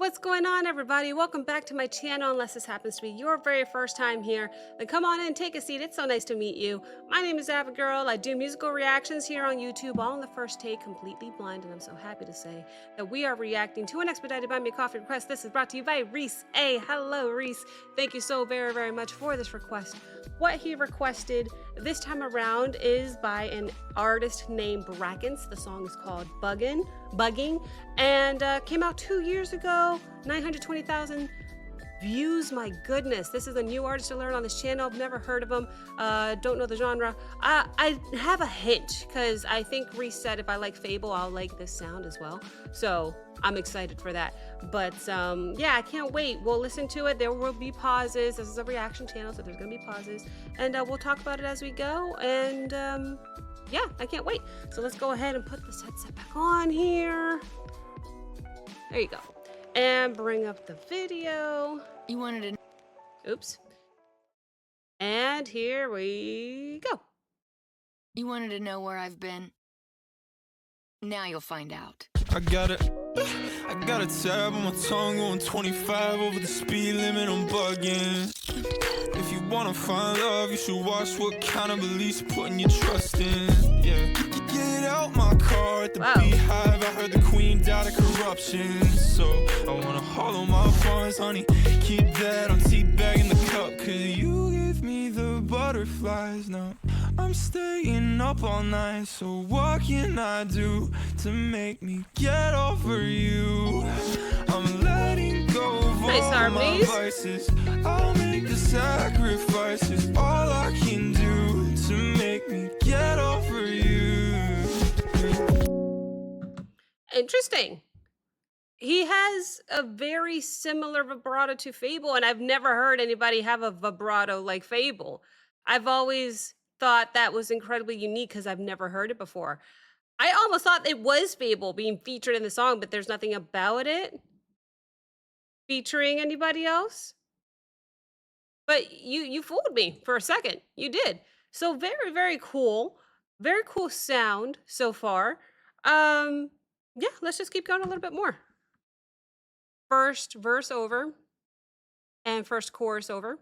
What's going on, everybody? Welcome back to my channel. Unless this happens to be your very first time here, then come on in, take a seat. It's so nice to meet you. My name is Abigail. I do musical reactions here on YouTube, all in the first take, completely blind, and I'm so happy to say that we are reacting to an expedited Buy Me a Coffee request. This is brought to you by Reese A. Hello, Reese. Thank you so very, very much for this request. What he requested this time around is by an artist named Brakence. The song is called Bugging, and came out 2 years ago. 920,000 views. My goodness, this is a new artist to learn on this channel. I've never heard of him. Don't know the genre. I have a hint because I think Reese said if I like Fable, I'll like this sound as well. So I'm excited for that. But yeah, I can't wait. We'll listen to it. There will be pauses. This is a reaction channel, so there's gonna be pauses, and we'll talk about it as we go. And yeah, I can't wait. So let's go ahead and put this headset back on here. There you go. And bring up the video. You wanted to... Oops. And here we go. You wanted to know where I've been? Now you'll find out. I got a tab on my tongue going 25 over the speed limit. I'm bugging. If you wanna find love, you should watch what kind of beliefs putting your trust in. Yeah. Get out my car at the beehive. I heard the queen died of corruption, so I wanna hollow my funds, honey. Keep that on teabag the cup, 'cause you give me the butterflies. Now I'm staying up all night, so what can I do to make me get over you? I'm letting go of all my vices. I'll make the sacrifices, all I can do to make me get over you. Interesting. He has a very similar vibrato to Fable, and I've never heard anybody have a vibrato like Fable. I've always thought that was incredibly unique because I've never heard it before. I almost thought it was Fable being featured in the song, but there's nothing about it featuring anybody else. But you fooled me for a second. You did. So very, very cool. Very cool sound so far. Yeah, let's just keep going a little bit more. First verse over and first chorus over.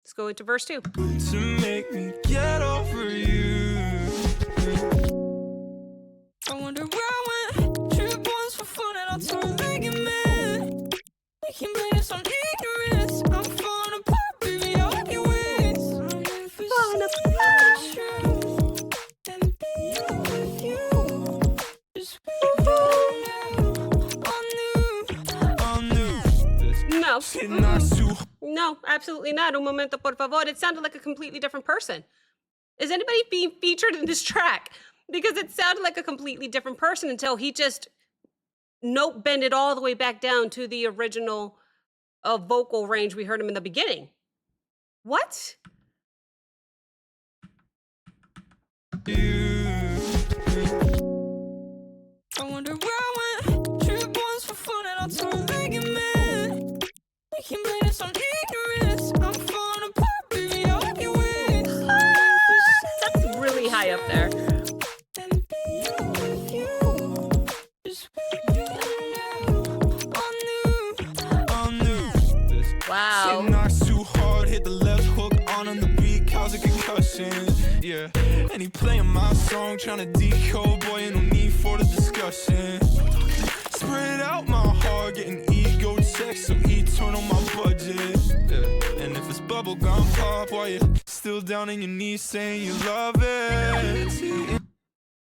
Let's go into verse 2. To make me get over you. I wonder where I went. Trip once for fun and I'll turn like a man. We can blame this on ignorance. I'm falling apart, baby, all your ways. Falling apart. And being with you. Just No, absolutely not. Un momento, por favor. It sounded like a completely different person. Is anybody being featured in this track? Because it sounded like a completely different person until he just note bended all the way back down to the original vocal range we heard him in the beginning. What? I wonder where I went. Trip once for fun and I'll turn like a man. We can blame this on ignorance. I'm falling apart, baby, all your ways. That's really high up there. Wow. Knocks too hard, hit the left hook on the beat, cause a concussion. Yeah, and he playing my song, trying to decode, boy, ain't no need for the discussion. Spread out my heart, getting ego checks, so eternal my budget. Yeah. And if it's bubblegum pop, why you still down on your knees saying you love it?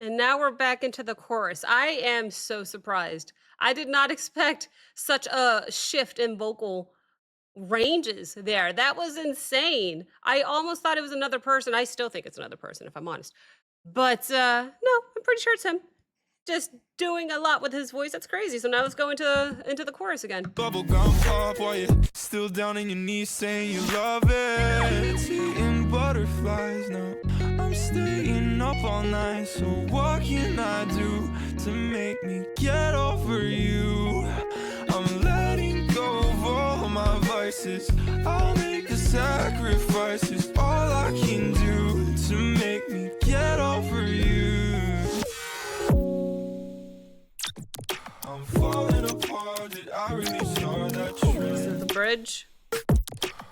And now we're back into the chorus. I am so surprised. I did not expect such a shift in vocal ranges there. That was insane. I almost thought it was another person. I still think it's another person, if I'm honest. But no, I'm pretty sure it's him. Just doing a lot with his voice. That's crazy. So now let's go into the chorus again. Bubblegum pop, while you still down on your knees saying you love it. Eating butterflies now. I'm staying up all night. So what can I do to make me get over you? I'm letting go of all my vices. I'll make the sacrifices. All I can do to make me get over you. I'm falling apart. Did I really bridge.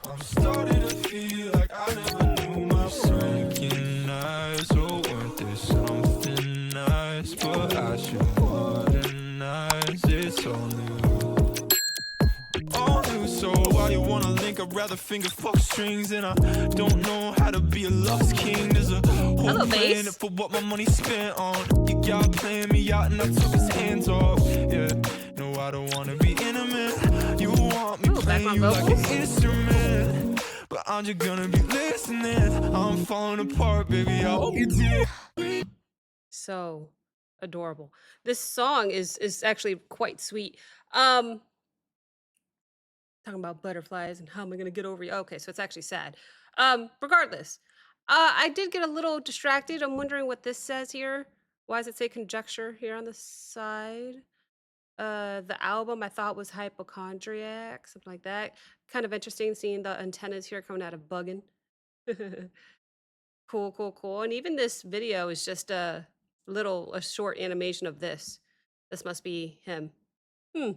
I'm starting to feel like I never knew my sinking eyes. Oh, weren't there something nice? But I should modernize. It's all new. All new, so why you wanna link? I'd rather finger fuck strings. And I don't know how to be a lost king. There's a whole plan for what my money spent on. You got playing me out and I took his hands off. Yeah, no, I don't wanna be intimate. You want me playing you like an instrument, but I'm just gonna be listening. I'm falling apart, baby, I hope you did. So adorable. This song is actually quite sweet. Talking about butterflies and how am I gonna get over you? Okay, so it's actually sad. Regardless, I did get a little distracted. I'm wondering what this says here. Why does it say conjecture here on the side? The album I thought was hypochondriac, something like that. Kind of interesting seeing the antennas here coming out of bugging. Cool, cool, cool. And even this video is just a short animation of this. This must be him. Hmm.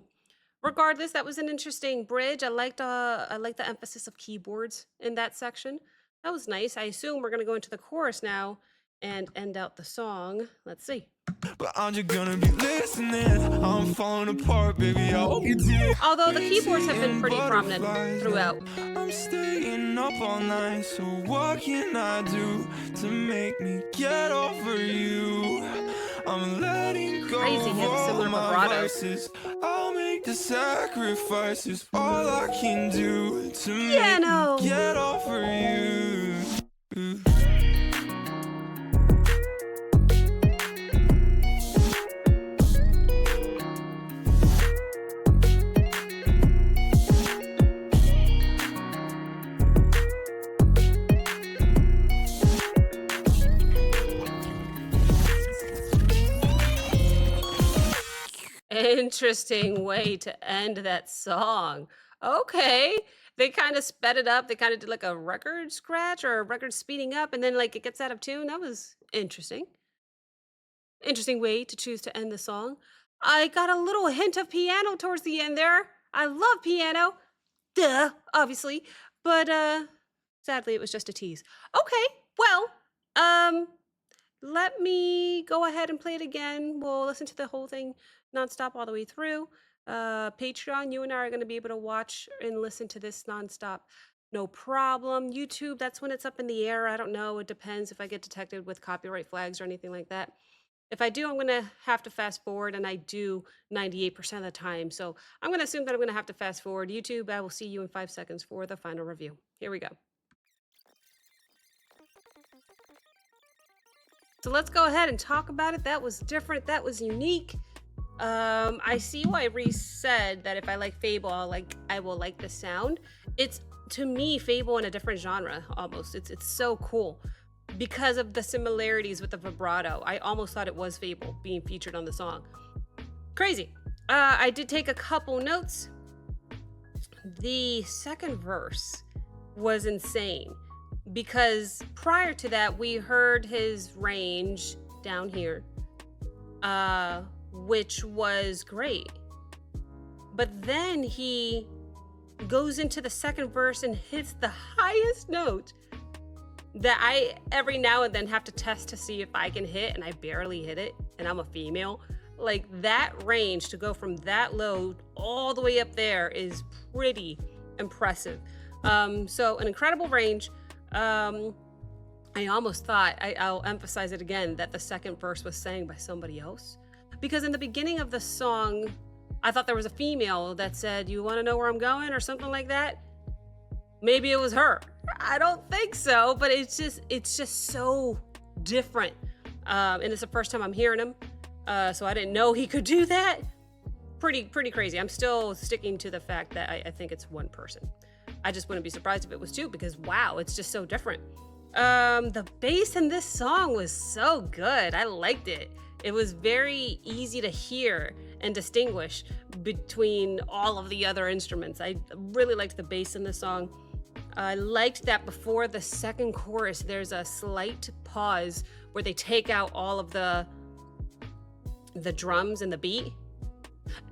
Regardless, that was an interesting bridge. I liked the emphasis of keyboards in that section. That was nice. I assume we're gonna go into the chorus now and end out the song. Let's see. But I'm just gonna be listening. I'm falling apart, baby, I hope you did. Although the keyboards have been pretty prominent throughout. I'm staying up all night, so what can I do to make me get over you? I'm letting go Crazy, he has a of similar all my vibrato. vices. I'll make the sacrifices, all I can do to Piano. make me get over you. Interesting way to end that song. Okay. They kind of sped it up. They kind of did like a record scratch or a record speeding up, and then like it gets out of tune. That was interesting. Interesting way to choose to end the song. I got a little hint of piano towards the end there. I love piano. Duh, obviously. But sadly it was just a tease. Okay, well, let me go ahead and play it again. We'll listen to the whole thing nonstop all the way through. Patreon, you and I are going to be able to watch and listen to this nonstop. No problem. YouTube, that's when it's up in the air. I don't know. It depends if I get detected with copyright flags or anything like that. If I do, I'm going to have to fast forward, and I do 98% of the time. So I'm going to assume that I'm going to have to fast forward. YouTube, I will see you in 5 seconds for the final review. Here we go. So let's go ahead and talk about it. That was different. That was unique. I see why Reese said that if I like Fable, I will like the sound. It's, to me, Fable in a different genre almost. It's so cool because of the similarities with the vibrato. I almost thought it was Fable being featured on the song. Crazy. I did take a couple notes. The second verse was insane because prior to that, we heard his range down here, which was great. But then he goes into the second verse and hits the highest note that I every now and then have to test to see if I can hit, and I barely hit it, and I'm a female. Like, that range to go from that low all the way up there is pretty impressive. So an incredible range. I almost thought, I'll emphasize it again, that the second verse was sang by somebody else. Because in the beginning of the song, I thought there was a female that said, "You want to know where I'm going?" or something like that. Maybe it was her. I don't think so, but it's just so different. And it's the first time I'm hearing him. So I didn't know he could do that. Pretty crazy. I'm still sticking to the fact that I think it's one person. I just wouldn't be surprised if it was two, because wow, it's just so different. The bass in this song was so good. I liked it. It was very easy to hear and distinguish between all of the other instruments. I really liked the bass in this song. I liked that before the second chorus, there's a slight pause where they take out all of the drums and the beat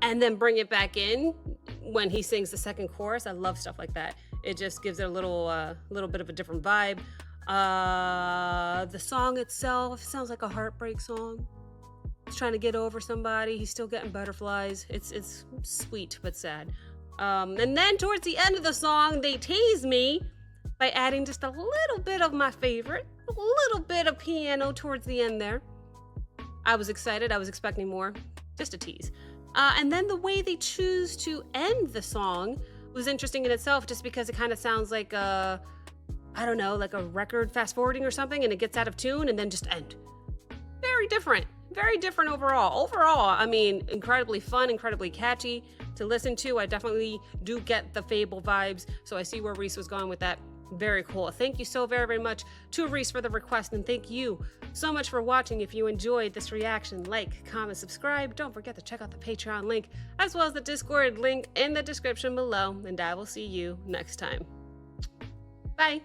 and then bring it back in. when he sings the second chorus. I love stuff like that. It just gives it a little bit of a different vibe. The song itself sounds like a heartbreak song. He's trying to get over somebody. He's still getting butterflies. It's sweet but sad. And then towards the end of the song, they tease me by adding just a little bit of my favorite, a little bit of piano towards the end there. I was excited. I was expecting more. Just a tease. And then the way they choose to end the song was interesting in itself, just because it kind of sounds like I don't know, like a record fast forwarding or something, and it gets out of tune and then just end. Very different overall. I mean, incredibly fun, incredibly catchy to listen to. I definitely do get the Fable vibes, so I see where Reese was going with that. Very cool. Thank you so very, very much to Reese for the request, and thank you so much for watching. If you enjoyed this reaction, like, comment, subscribe. Don't forget to check out the Patreon link, as well as the Discord link in the description below, and I will see you next time. Bye.